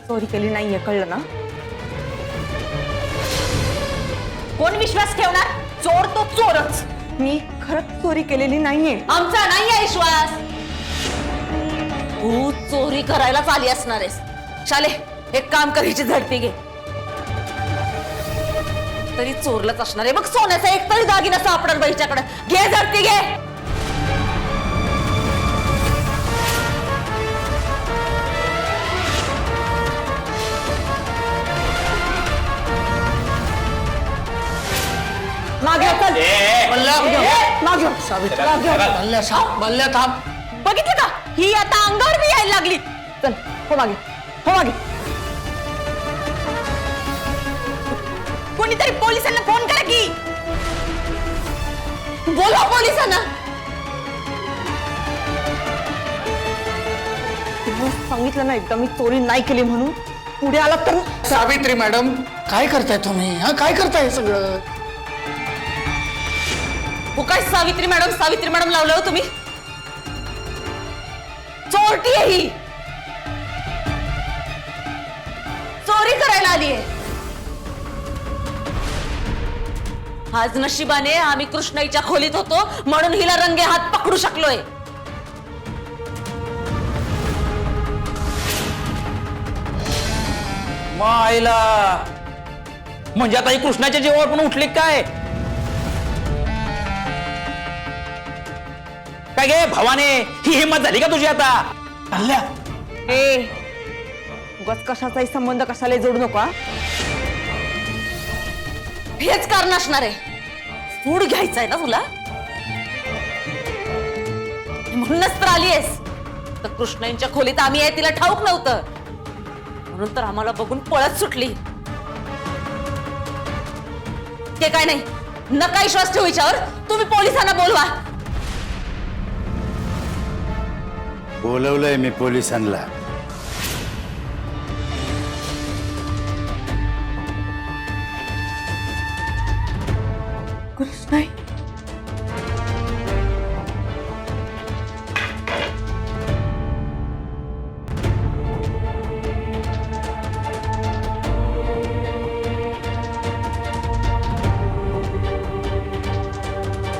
चोरी केली नाहीये, कळलं ना? कोण विश्वास ठेवणार? चोर तो चोरच. मी खरंच चोरी केलेली नाहीये. आमचा नाहीये विश्वास. तू चोरी करायलाच आली असणार आहेस. शाले, एक काम करायची झडती घे. तरी चोरलंच असणार आहे. मग सोन्याचा एक तरी दागिना सापडल बाईच्याकडे. घे झडती घे. बघितलं का? ही आता अंगावर बी यायला लागली. चल, हो मागे, हो मागे. कोणीतरी पोलिसांना फोन करा की. बोला पोलिसांना. सांगितलं ना एकदा मी चोरी नाही केली म्हणून. पुढे आला तर. सावित्री मॅडम, काय करताय तुम्ही? हा, काय करताय सगळं? हो काय सावित्री मॅडम लावलं हो तुम्ही? चोरटी आहे ही. चोरी करायला आली आहे. आज नशिबाने आम्ही कृष्णाईच्या खोलीत होतो म्हणून हिला रंगे हात पकडू शकलोय. मायला म्हणजे आता ही कृष्णाच्या जीवावर पण उठली काय? काय गे भावाने, ही हिंमत झाली का तुझी आता? अल्ल्या, ए, उगाच कशाचाही संबंध कशाला जोडू नका. हेच कारण असणार आहे. फूड घ्यायचंय ना तुला, म्हणूनच तर आलीयस. तर कृष्णाईंच्या खोलीत आम्ही आहे तिला ठाऊक नव्हतं म्हणून तर आम्हाला बघून पळत सुटली. ते काय नाही, नका विश्वास ठेवू हिच्यावर. तुम्ही पोलिसांना बोलवा. बोलवलंय मी पोलिसांना. कृष्णाई,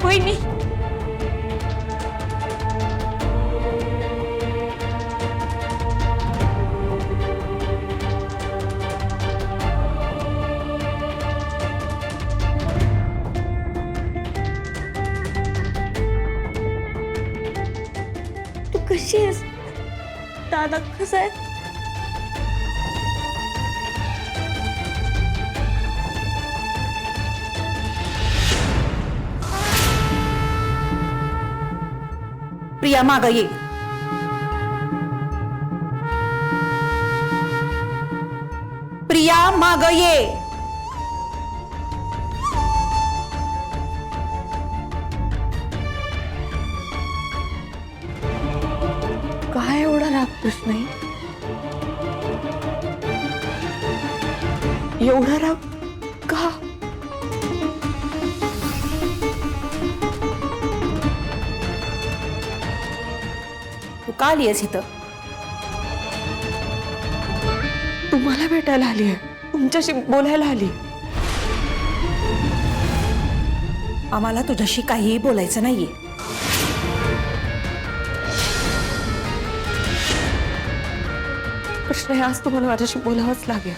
वहिनी, तू कशी आहेस? दादा कसा आहे? प्रिया मागं ये. प्रिया मागं ये. काय एवढा राग कृष्णाई? एवढा राग का? तू का आलीयस इथं? तुम्हाला भेटायला आली आहे, तुमच्याशी बोलायला आली. आम्हाला तुझ्याशी काहीही बोलायचं नाहीये. कृष्णाई, आज तुम्हाला माझ्याशी बोलावंच लागेल.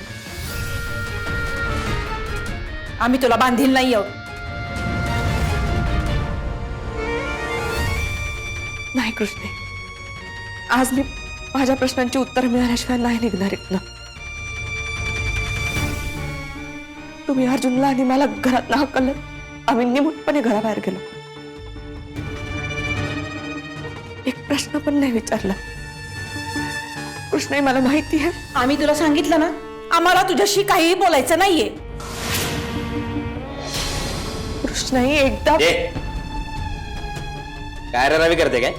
आम्ही तुला बांधील नाही आहोत. नाही कृष्णाई, आज मी माझ्या प्रश्नांची उत्तर मिळाल्याशिवाय नाही निघणार इथनं. तुम्ही अर्जुनला आणि मला घरात हाकललं. आम्ही निमूटपणे घराबाहेर गेलो. एक प्रश्न पण नाही विचारला. कृष्णाई, मला माहिती आहे. आम्ही तुला सांगितलं ना, आम्हाला तुझ्याशी काहीही बोलायचं नाहीये. कृष्णाई, एकदा काय रवी करते काय?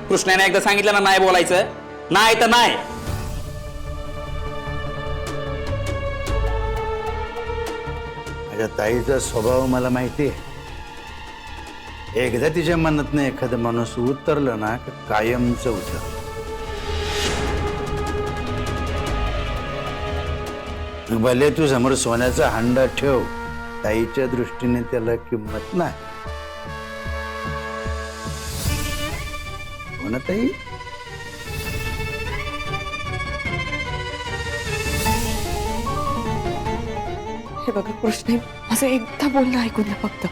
कृष्णाने एकदा सांगितलं ना नाही बोलायचं, नाही तर नाही. माझ्या ताईचा स्वभाव मला माहिती आहे. एकदा तिच्या मनात एखादा माणूस उतरलं ना की कायमचं उतर. भले तू समोर सोन्याचा हंडा ठेव, ताईच्या दृष्टीने त्याला किंमत नाही. हो ना ताई? हे बघा कृष्ण, माझं एकदा बोलणं ऐकून घ्या फक्त.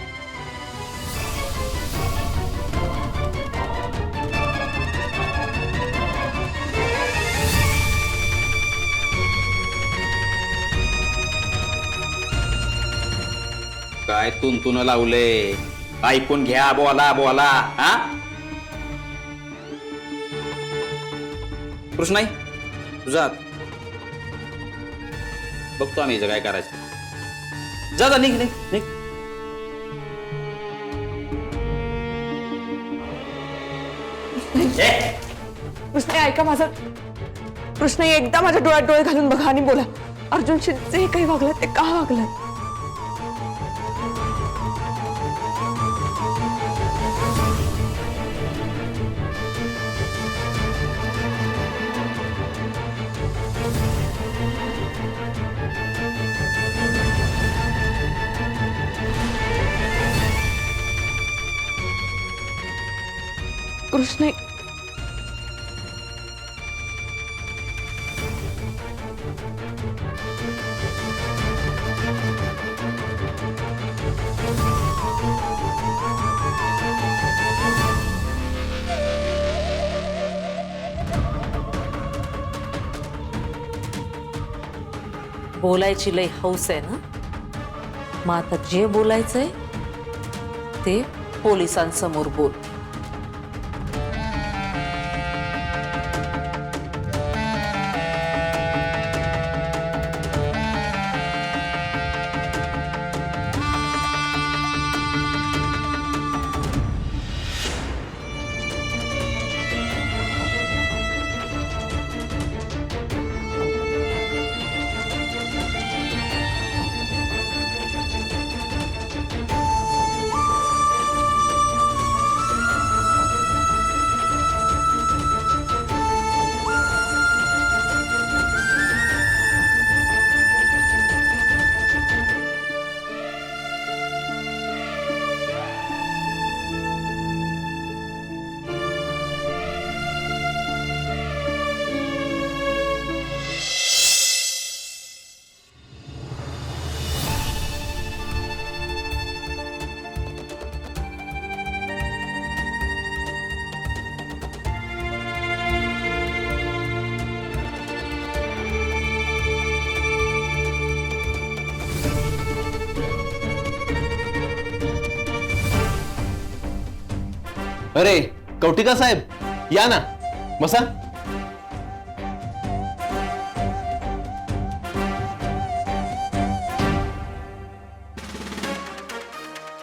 काय तुन लावले, ऐकून घ्या, बोला बोला. हा कृष्णाई, तुझा बघतो आम्ही काय करायचं. जा जा, निघ निघ निघ. कृष्ण ऐका माझं. कृष्ण एकदा माझ्या डोळ्यात डोळे घालून बघा आणि बोला, अर्जुनशी जे काही वागलं ते का वागलं. कृष्ण बोलायची लय हौस आहे ना. मग आता जे बोलायचंय ते पोलिसांसमोर बोल. अरे कवटिका साहेब, या ना, बसा.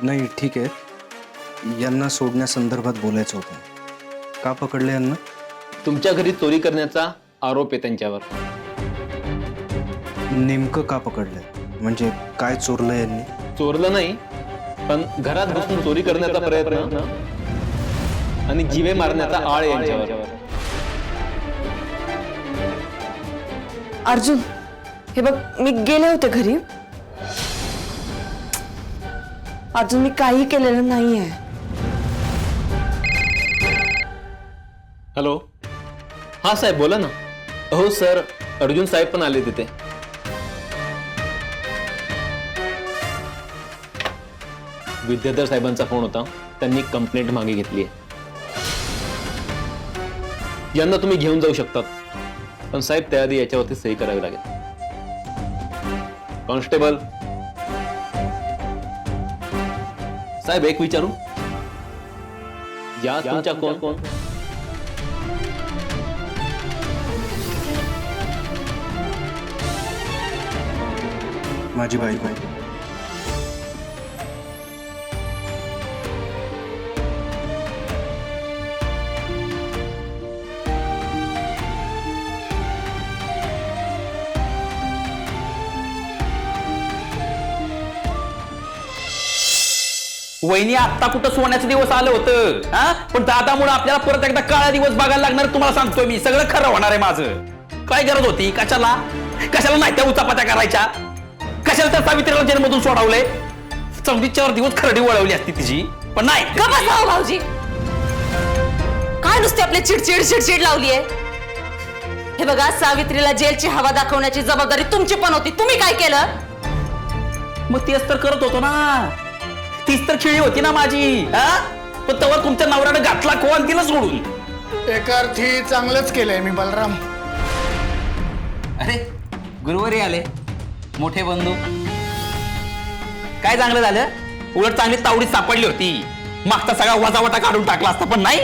नाही ठीक आहे. यांना सोडण्यासंदर्भात बोलायचं होतं. का पकडले यांना? तुमच्या घरी चोरी करण्याचा आरोप आहे त्यांच्यावर. नेमकं का पकडलंय? म्हणजे काय चोरलं यांनी? चोरलं नाही, पण घरात बसून चोरी करण्याचा प्रयत्न आणि जीवे मारण्याचा आळ आहे यांच्यावर. अर्जुन, हे बघ, मी गेले होते घरी. अर्जुन, मी काही केलेलं नाहीये. हॅलो, हा साहेब बोला ना. हो सर, अर्जुन साहेब पण आले तिथे. विद्याधर साहेबांचा फोन होता, त्यांनी कंप्लेंट मागे घेतली आहे. यांना तुम्ही घेऊन जाऊ शकतात, पण साहेब त्याआधी याच्यावरती सही करावी लागेल. कॉन्स्टेबल साहेब, एक विचारू, या तुमच्या कोण? माझी बायको. वहिनी आत्ता कुठं सोन्याचं दिवस आलं होतं हा, पण दादामुळे आपल्याला परत एकदा काळा दिवस बघायला लागणार. तुम्हाला सांगतोय मी, सगळं खरं होणार आहे माझं. काय गरज होती? कशाला नाही त्या उचापात्या करायच्या? कशाला त्या सावित्रीला जन्मधून सोडवलंय? 44 दिवस खरडी वळवली असती तिची, पण नाही. का बसावं भाऊजी? काय नुसते आपले चिडचिड लावली आहे? हे बघा, सावित्रीला जेलची हवा दाखवण्याची जबाबदारी तुमची पण होती. तुम्ही काय केलं? मग तेच तर करत होतो ना. तीच तर खेळी होती ना माझी. हा, पण तेव्हा तुमच्या नवऱ्यानं घातला कोण तिला सोडून. एका अर्थी चांगलंच केलंय मी बलराम. अरे गुरुवारी आले मोठे बंधू. काय चांगलं झालं? उलट चांगली तावडी सापडली होती. मागचा सगळा वजावटा काढून टाकला असता, पण नाही.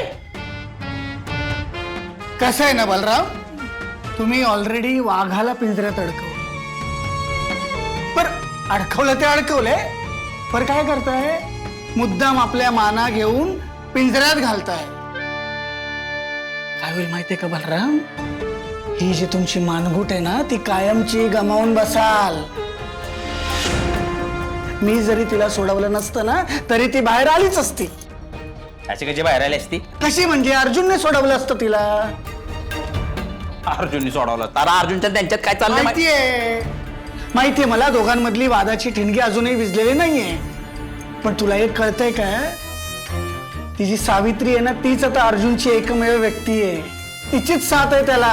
कसं आहे ना बलराम, तुम्ही ऑलरेडी वाघाला पिंजऱ्यात अडकवलं. पर अडकवलं ते अडकवले, पर काय करताय? मुद्दाम आपल्या माना घेऊन पिंजऱ्यात घालताय. काय होईल माहितीये का बलराम? ही जी तुमची मानगूट आहे ना, ती कायमची गमावून बसाल. मी जरी तिला सोडवलं नसतं ना, तरी ती बाहेर आलीच असती. अशी कशी बाहेर आली असती? कशी म्हणजे? अर्जुनने सोडवलं असतं तिला. अर्जुनने सोडवलं तर अर्जुनच्या त्यांच्यात काय चाललंय माहितीये मला, दोघांमधली वादाची ठिणगी अजूनही विझलेली नाहीये. पण तुला एक कळतंय का? ती जी सावित्री आहे ना, तीच आता अर्जुनची एकमेव व्यक्ती आहे. तिचीच साथ आहे त्याला.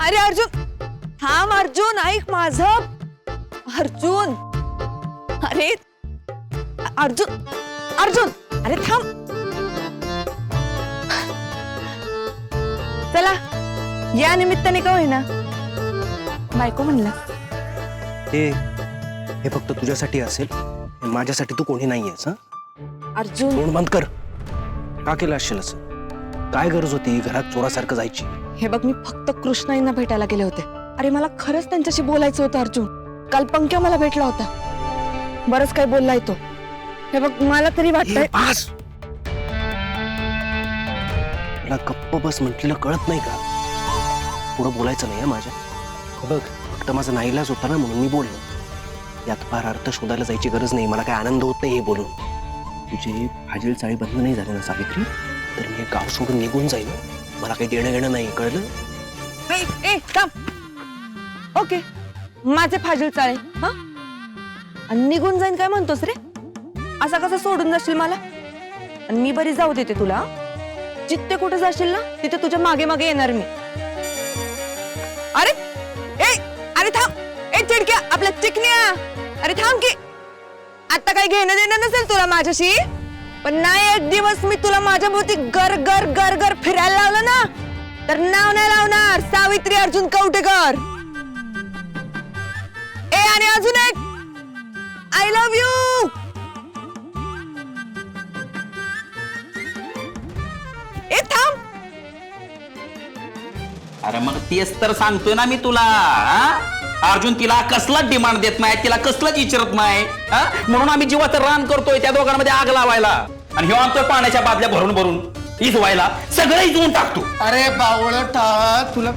अरे अर्जुन थांब, अर्जुन ऐक माझं. अर्जुन, अरे अर्जुन अरे थांब. चला, या निमित्ताने का होईना बायको म्हणला. हे फक्त तुझ्यासाठी असेल, माझ्यासाठी तू कोणी नाहीयेस. हा, अर्जुन तोंड बंद कर. का केलं असेल असं? काय गरज होती घरात चोरासारखं जायची? हे बघ, मी फक्त कृष्णाईंना भेटायला गेले होते. अरे मला खरंच त्यांच्याशी बोलायचं होतं अर्जुन. काल पंक्या मला भेटला होता. बरंच काय बोललाय तो. हे बघ, मला तरी वाटतंय. मला गप्प बस म्हटलेलं कळत नाही का? पुढं बोलायचं नाही माझ्या. बघ, फक्त माझा नाईलाज होता ना, म्हणून मी बोललो. यात फार अर्थ शोधायला जायची गरज नाही. मला काय आनंद होत नाही हे बोलून. तुझे फाजील चाळी बंद नाही झाले ना सावित्री, तर मी हे गाव सोडून निघून जाईल. मला काही देणं घेणं नाही, कळलं? ए थांब. ओके, माझे फाजील चाळे हा, आणि निघून जाईन काय म्हणतोस रे? असा कसा सोडून जाशील मला? आणि मी बरी जाऊ देते तुला. जिथे कुठे जाशील ना, तिथे तुझ्या मागे मागे येणार मी. अरे थांब. चिडक्या आपल्या चिकन्या, अरे थांब की. आता काही घेणं देणं नसेल तुला माझ्याशी, पण नाही एक दिवस मी तुला माझ्या भोवती गर गर गर गर फिरायला लावलं ना, तर नाव नाही लावणार सावित्री अर्जुन कवटेकर. आणि अजून एक, आय लव्ह यू. थांब. अरे मग तेच तर सांगतोय ना मी तुला. अर्जुन तिला कसलाच डिमांड देत नाही, तिला कसलाच विचारत नाही. म्हणून आम्ही जीवाचं रान करतोय त्या दोघांमध्ये आग लावायला. आणि हे आणतोय पाण्याच्या बादल्या भरून भरून इजवायला. सगळं इजवून टाकतो. अरे बावळटा, तुला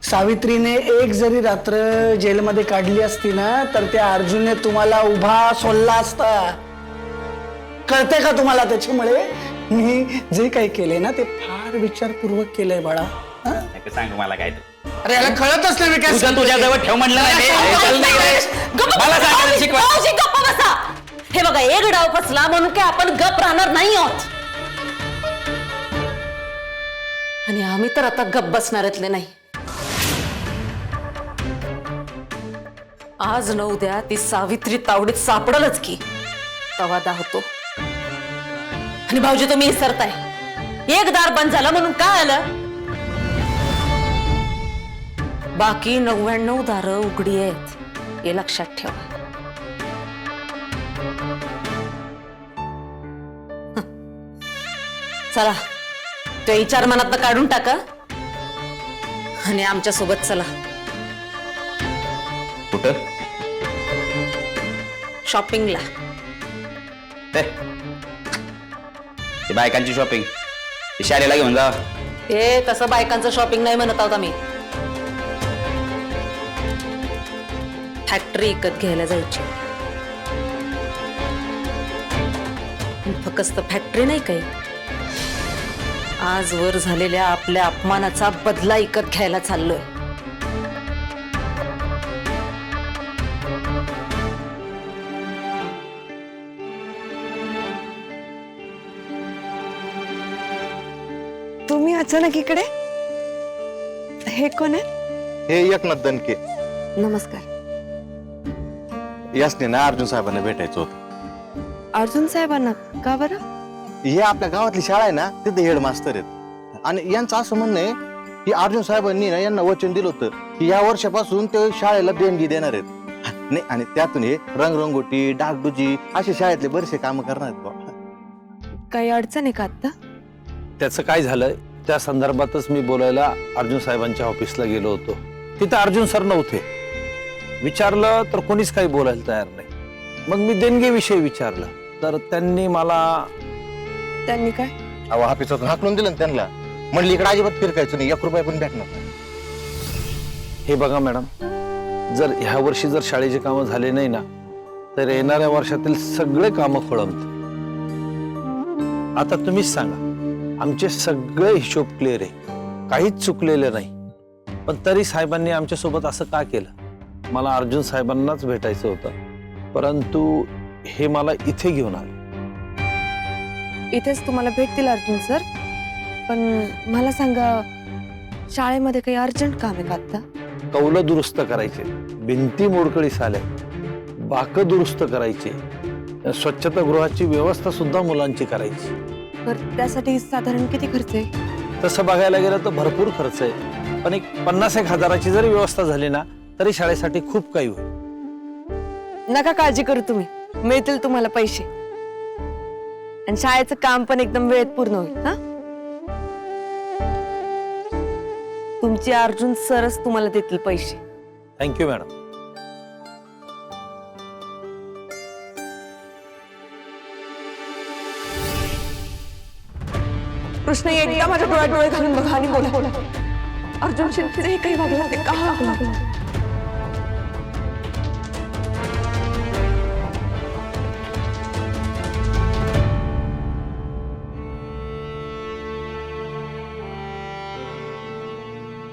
सावित्रीने एक जरी रात्र जेलमध्ये काढली असती ना, तर त्या अर्जुनने तुम्हाला उभा सोडला असता. कळतंय का तुम्हाला? त्याच्यामुळे मी जे काही केलंय ना, ते फार विचारपूर्वक केलंय बाळा. सांग मला काय. अरे याला कळतच नाही. मी काय तुझ्या जवळ ठेव म्हणलं नाही. मला सांगायला शिकवा. भाऊजी गप्प बसा. हे बघा, एक डाव फसला म्हणून काय आपण गप राहणार नाही आहोत. आणि आम्ही तर आता गप बसणाऱ्यातले नाही. आज न उद्या ती सावित्री तावडीत सापडलच की. तवादा होतो. आणि भाऊजी तुम्ही विसरताय, एक दार बंद झालं म्हणून काय आलं? बाकी 99 दारं उघडी आहेत, हे लक्षात ठेवा. चला, तो विचार मनातनं काढून टाका आणि आमच्या सोबत चला. कुठं? शॉपिंगला. ते बायकांची शॉपिंग शाळेला घेऊन जा. हे तसं बायकांचं शॉपिंग नाही म्हणत आहोत आम्ही. फॅक्टरी विकत घ्यायला जायची. फक्त फॅक्टरी नाही काही, आजवर झालेल्या आपल्या अपमानाचा बदला विकत घ्यायला चाललोय. तुम्ही अचानक इकडे? हे कोण आहे? हे एकनाथ दणके. नमस्कार. यासने ना अर्जुन साहेबांना भेटायचं होतं. अर्जुन साहेबांना का बरं? हे आपल्या गावातली शाळा आहे ना, तिथे हेडमास्टर आहेत आणि यांचं असं म्हणणं आहे की अर्जुन साहेबांनी ना यांना वचन दिलं होतं की या वर्षापासून ते शाळेला देणगी देणार आहेत. नाही, आणि त्यातून हे रंगरंगोटी, डागडुजी असे शाळेतले बरेचसे काम करणार आहेत बुवा. काही अडचण आहे का आता? त्याचं काय झालं त्या संदर्भातच मी बोलायला अर्जुन साहेबांच्या ऑफिसला गेलो होतो. तिथं अर्जुन सर नव्हते. विचारलं तर कोणीच काही बोलायला तयार नाही. मग मी देणगीविषयी विचारलं तर त्यांनी काय? अहो, ऑफिसातून हाकलून दिलं ना त्यांना. म्हणली इकडे अजिबात फिरकायचं नाही, 1 रुपया पण भेटणार नाही. हे बघा मॅडम, जर ह्या वर्षी जर शाळेची कामं झाले नाही ना तर येणाऱ्या वर्षातील सगळे कामं खोळंबत. आता तुम्हीच सांगा, आमचे सगळे हिशोब क्लिअर आहे, काहीच चुकलेलं नाही. पण तरी साहेबांनी आमच्या सोबत असं का केलं? मला अर्जुन साहेबांनाच भेटायचं होतं, परंतु हे मला इथे घेऊन आले. इथेच तुम्हाला भेटतील अर्जुन सर. पण मला सांगा, शाळेमध्ये काही अर्जंट काम आहे का आता? कौलं दुरुस्त करायचे, भिंती मोडकळीस आल्या, बाकं दुरुस्त करायचे, स्वच्छतागृहाची व्यवस्था सुद्धा मुलांची करायची. तर त्यासाठी साधारण किती खर्च आहे? तसं बघायला गेलं तर भरपूर खर्च आहे, पण एक 50-1 हजाराची जरी व्यवस्था झाली ना तरी शाळेसाठी खूप काही होईल. नका काळजी करू तुम्ही, मिळतील तुम्हाला पैसे. आणि शाळेचं काम पण एकदम वेळेत पूर्ण होईल. हा, तुमचे अर्जुन सरच तुम्हाला देतील पैसे. Thank you madam. कृष्ण एकदा माझ्या डोळ्यात डोळे घालून बघा आणि बोला, अर्जुन शिंदे हे काही वागलं ते का वागलं?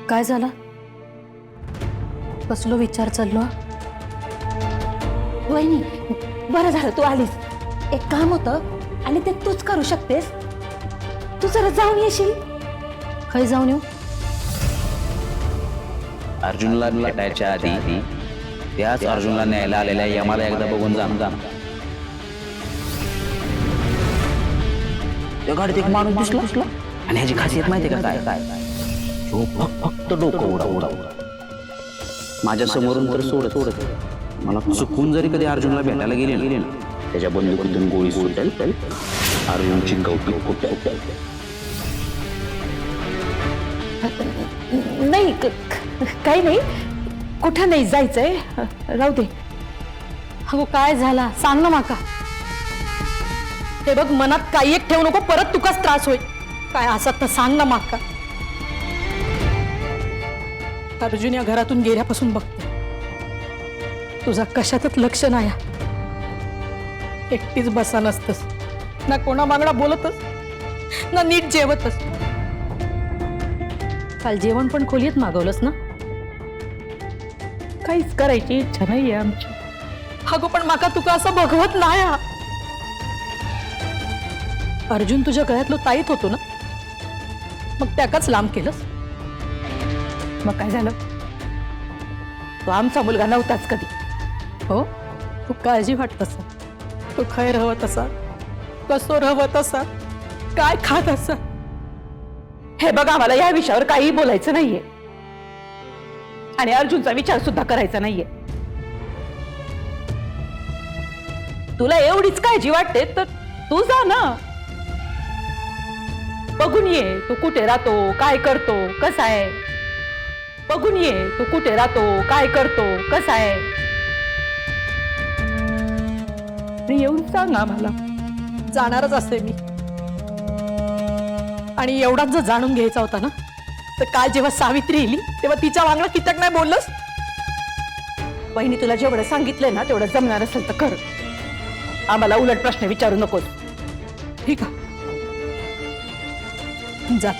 काय झालं? कसलो विचार चाललो? वहिनी, बरं झालं तू आलीस. एक काम होतं आणि ते तूच करू शकतेस. तू जरा जाऊन येशील? खय जाऊन येऊ? अर्जुनला भेटायच्या आधी त्याच अर्जुनला न्यायला आलेल्या यमाला एकदा बघून जा. त्या गाडीत एक माणूस दिसला आणि ह्याची खासियत माहिती का काय? तो फक्त डोकं उडा. माझ्या समोरून तर सोडत मला चुकून जरी कधी अर्जुनला भेटायला गेले ना, त्याच्या बंदुकीतून गोळी सुटेल, अर्जुनची गवटी फुटेल. नाही, काही नाही. कुठं नाही जायचंय, राहू दे. अगो काय झाला सांग ना माका. ते बघ, मनात काही एक ठेवू नको, परत तुकाच त्रास होईल. काय असत तर सांग ना माका. अर्जुन या घरातून गेल्यापासून बघते तुझा कशातच लक्ष नाही. एकटीच बसा नसतस, ना कोणा मागणा बोलतस ना नीट जेवतस. काल जेवण पण खोलीत मागवलंस ना? काहीच करायची इच्छा नाहीये आमची. अगो पण माका तुका असं बघवत नाही. अर्जुन तुझ्या गळ्यातलो ताईत होतो ना, मग त्याकाच लांब केलंस. मग काय झालं? तो आमचा मुलगा नव्हताच कधी. हो, तू काळजी वाटत असा, तू खैर हवत असा, कसो हवत असा, काय खात असा. हे बघा, मला या विषयावर काही बोलायचं नाहीये आणि अर्जुनचा विचार सुद्धा करायचा नाहीये. तुला एवढीच काळजी वाटते तर तू जा ना, बघून ये तू कुठे राहतो, काय करतो, कसा आहे. बघून ये तू कुठे राहतो, काय करतो, कसा आहे. येऊन सांग आम्हाला. जाणारच असते मी. आणि एवढाच जर जाणून घ्यायचा होता ना, तर काल जेव्हा सावित्री येली तेव्हा तिच्या वांगडा कित्याक नाही बोललंस? वहिनी तुला जेवढं सांगितलंय ना तेवढं जमणार असेल तर कर. आम्हाला उलट प्रश्न विचारू नकोस. ठीक आहे जा.